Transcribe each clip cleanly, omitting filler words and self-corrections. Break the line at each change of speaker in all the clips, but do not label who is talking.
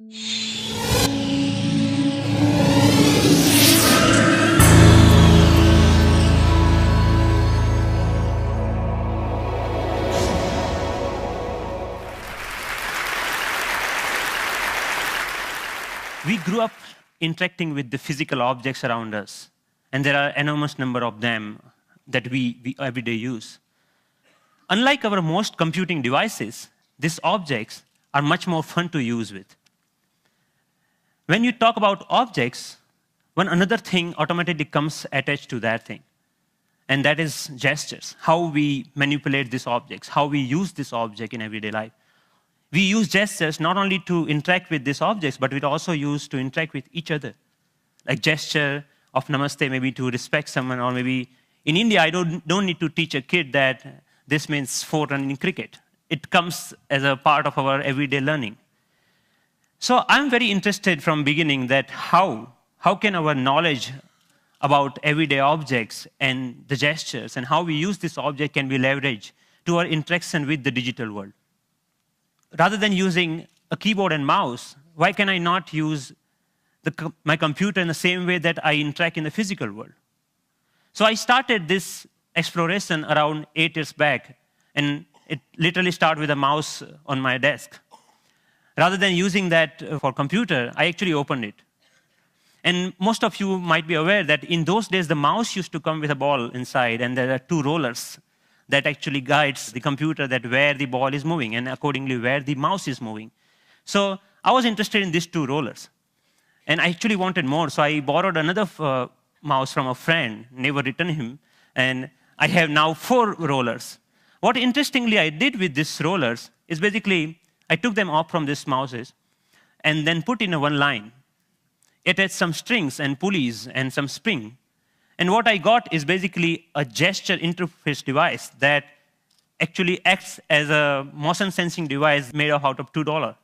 We grew up interacting with the physical objects around us, and there are enormous number of them that we every day use. Unlike our most computing devices, these objects are much more fun to use with. When you talk about objects, one another thing automatically comes attached to that thing, and that is gestures, how we manipulate these objects, how we use this object in everyday life. We use gestures not only to interact with these objects, but we also use to interact with each other. Like gesture of namaste, maybe to respect someone, or maybe in India, I don't need to teach a kid that this means 4 run in cricket. It comes as a part of our everyday learning. So I'm very interested from beginning that how can our knowledge about everyday objects and the gestures and how we use this object can be leveraged to our interaction with the digital world. Rather than using a keyboard and mouse, why can I not use my computer in the same way that I interact in the physical world? So I started this exploration around 8 years back, and it literally started with a mouse on my desk. Rather than using that for computer, I actually opened it. And most of you might be aware that in those days, the mouse used to come with a ball inside, and there are 2 rollers that actually guides the computer that where the ball is moving and accordingly where the mouse is moving. So I was interested in these 2 rollers. And I actually wanted more, so I borrowed another mouse from a friend, never returned him, and I have now 4 rollers. What interestingly I did with these rollers is basically I took them off from these mouses and then put in a one line. It had some strings and pulleys and some spring. And what I got is basically a gesture interface device that actually acts as a motion sensing device made out of $2.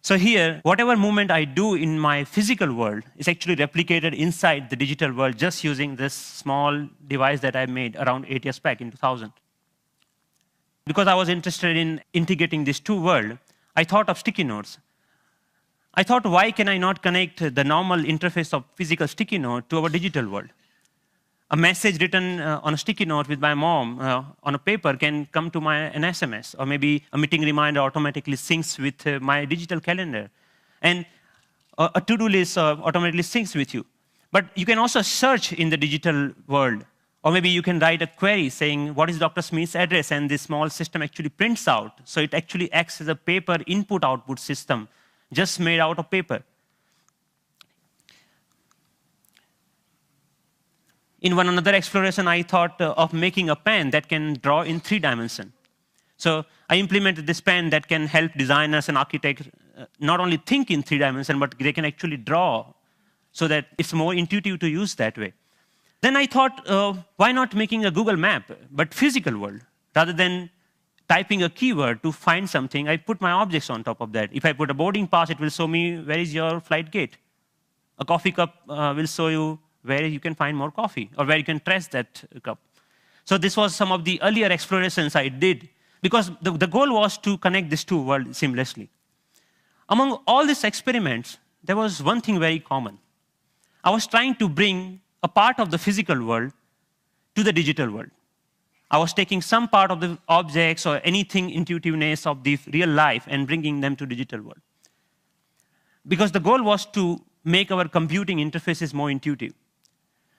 So here, whatever movement I do in my physical world is actually replicated inside the digital world just using this small device that I made around 8 years back in 2000. Because I was interested in integrating these 2 worlds, I thought of sticky notes. I thought, why can I not connect the normal interface of physical sticky note to our digital world? A message written on a sticky note with my mom on a paper can come to an SMS, or maybe a meeting reminder automatically syncs with my digital calendar. And a to-do list automatically syncs with you. But you can also search in the digital world, or maybe you can write a query saying, what is Dr. Smith's address? And this small system actually prints out. So it actually acts as a paper input-output system, just made out of paper. In one another exploration, I thought of making a pen that can draw in 3 dimensions. So I implemented this pen that can help designers and architects not only think in 3 dimensions, but they can actually draw so that it's more intuitive to use that way. Then I thought, why not making a Google map, but physical world? Rather than typing a keyword to find something, I put my objects on top of that. If I put a boarding pass, it will show me where is your flight gate. A coffee cup will show you where you can find more coffee, or where you can trace that cup. So this was some of the earlier explorations I did, because the goal was to connect these 2 worlds seamlessly. Among all these experiments, there was one thing very common. I was trying to bring a part of the physical world to the digital world. I was taking some part of the objects or anything intuitiveness of the real life and bringing them to digital world. Because the goal was to make our computing interfaces more intuitive.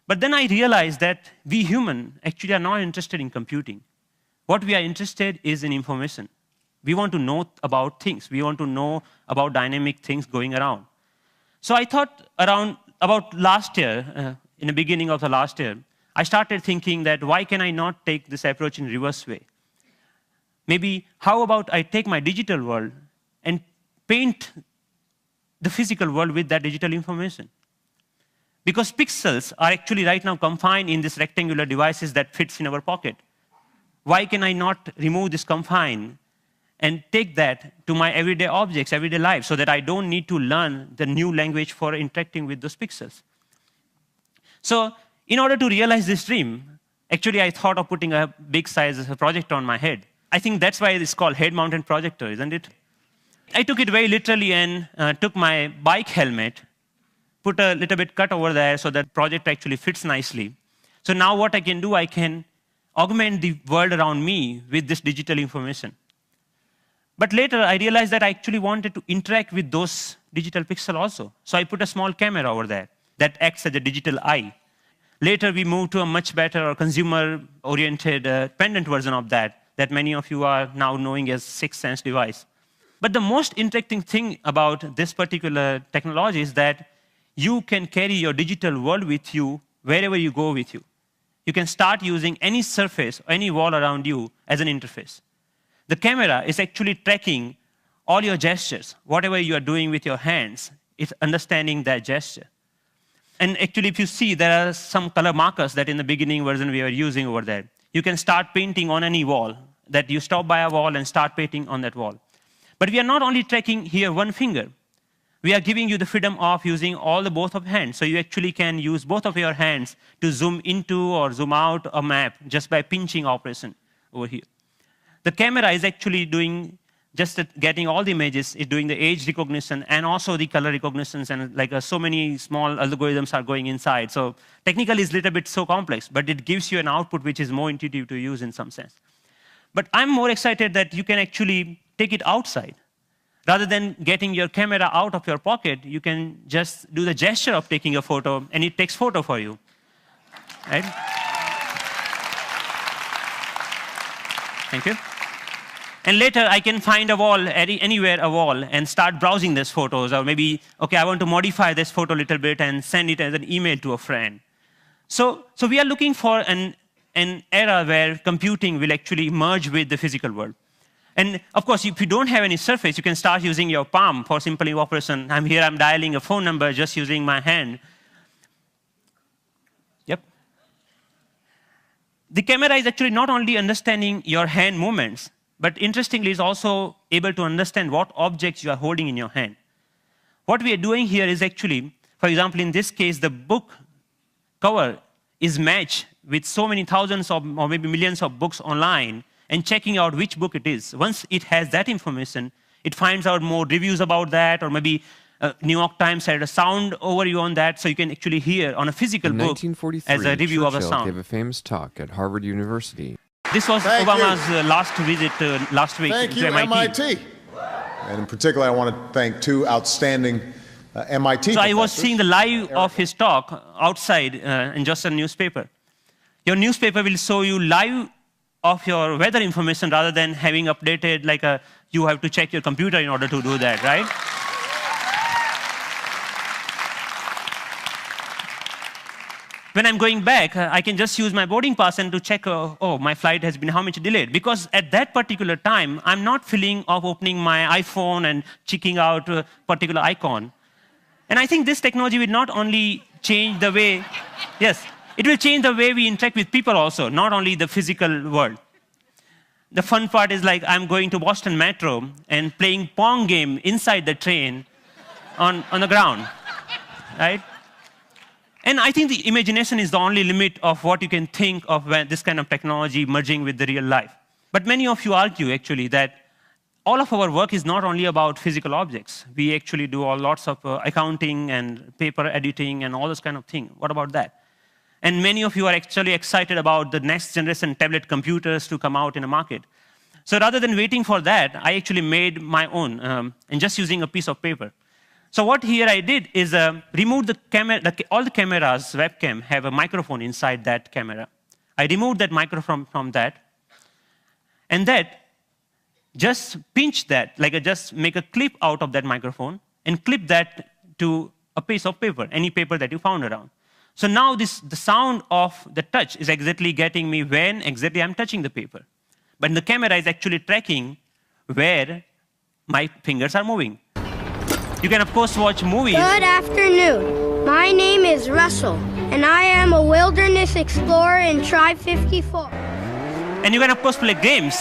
But then I realized that we humans actually are not interested in computing. What we are interested is in information. We want to know about things. We want to know about dynamic things going around. So I thought about last year, in the beginning of the last year, I started thinking that why can I not take this approach in reverse way? Maybe how about I take my digital world and paint the physical world with that digital information? Because pixels are actually right now confined in these rectangular devices that fits in our pocket. Why can I not remove this confine and take that to my everyday objects, everyday life, so that I don't need to learn the new language for interacting with those pixels? So in order to realize this dream, actually I thought of putting a big size projector on my head. I think that's why it's called head-mounted projector, isn't it? I took it very literally and took my bike helmet, put a little bit cut over there so that project actually fits nicely. So now what I can do, I can augment the world around me with this digital information. But later, I realized that I actually wanted to interact with those digital pixels also. So I put a small camera over there that acts as a digital eye. Later, we moved to a much better or consumer-oriented pendant version of that many of you are now knowing as Sixth Sense device. But the most interesting thing about this particular technology is that you can carry your digital world with you wherever you go with you. You can start using any surface, any wall around you as an interface. The camera is actually tracking all your gestures. Whatever you are doing with your hands, it's understanding that gesture. And actually, if you see, there are some color markers that in the beginning version we were using over there. You can start painting on any wall, that you stop by a wall and start painting on that wall. But we are not only tracking here one finger. We are giving you the freedom of using both of hands. So you actually can use both of your hands to zoom into or zoom out a map just by pinching operation over here. The camera is actually doing just getting all the images, it's doing the age recognition and also the color recognitions, and like so many small algorithms are going inside. So technically it's a little bit so complex, but it gives you an output which is more intuitive to use in some sense. But I'm more excited that you can actually take it outside. Rather than getting your camera out of your pocket, you can just do the gesture of taking a photo, and it takes photo for you. Right? Thank you. And later, I can find a wall, anywhere a wall, and start browsing these photos. Or maybe, OK, I want to modify this photo a little bit and send it as an email to a friend. So we are looking for an era where computing will actually merge with the physical world. And of course, if you don't have any surface, you can start using your palm for simple operation. I'm here, I'm dialing a phone number just using my hand. Yep. The camera is actually not only understanding your hand movements, but interestingly, is also able to understand what objects you are holding in your hand. What we are doing here is actually, for example, in this case, the book cover is matched with so many thousands or maybe millions of books online, and checking out which book it is. Once it has that information, it finds out more reviews about that, or maybe New York Times had a sound overview on that, so you can actually hear on a physical book as a review of a sound.
Gave a famous talk at Harvard University.
This was Obama's last visit last week
to MIT. And in particular, I want to thank two outstanding MIT
So
professors.
I was seeing the live of his talk outside in just a newspaper. Your newspaper will show you live of your weather information rather than having updated like you have to check your computer in order to do that, right? When I'm going back, I can just use my boarding pass and to check, oh, my flight has been how much delayed. Because at that particular time, I'm not feeling of opening my iPhone and checking out a particular icon. And I think this technology will not only change the way, yes, it will change the way we interact with people also, not only the physical world. The fun part is like I'm going to Boston Metro and playing Pong game inside the train on the ground, right? And I think the imagination is the only limit of what you can think of when this kind of technology merging with the real life. But many of you argue, actually, that all of our work is not only about physical objects. We actually do lots of accounting and paper editing and all this kind of thing. What about that? And many of you are actually excited about the next generation tablet computers to come out in the market. So rather than waiting for that, I actually made my own and just using a piece of paper. So what here I did is remove the camera. All the cameras, webcam, have a microphone inside that camera. I removed that microphone from that. And that, just pinch that, like just make a clip out of that microphone and clip that to a piece of paper, any paper that you found around. So now the sound of the touch is exactly getting me when exactly I'm touching the paper. But the camera is actually tracking where my fingers are moving. You can, of course, watch movies.
Good afternoon. My name is Russell, and I am a wilderness explorer in Tribe 54.
And you can, of course, play games.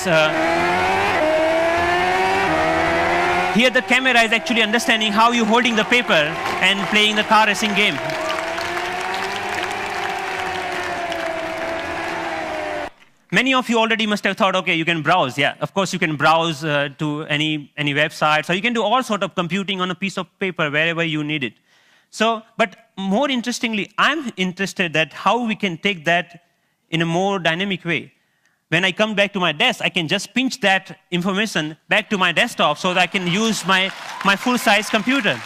Here, the camera is actually understanding how you're holding the paper and playing the car racing game. Many of you already must have thought, okay, you can browse. Yeah, of course you can browse to any websites, or you can do all sort of computing on a piece of paper wherever you need it. So, but more interestingly, I'm interested that how we can take that in a more dynamic way. When I come back to my desk, I can just pinch that information back to my desktop so that I can use my full-size computer.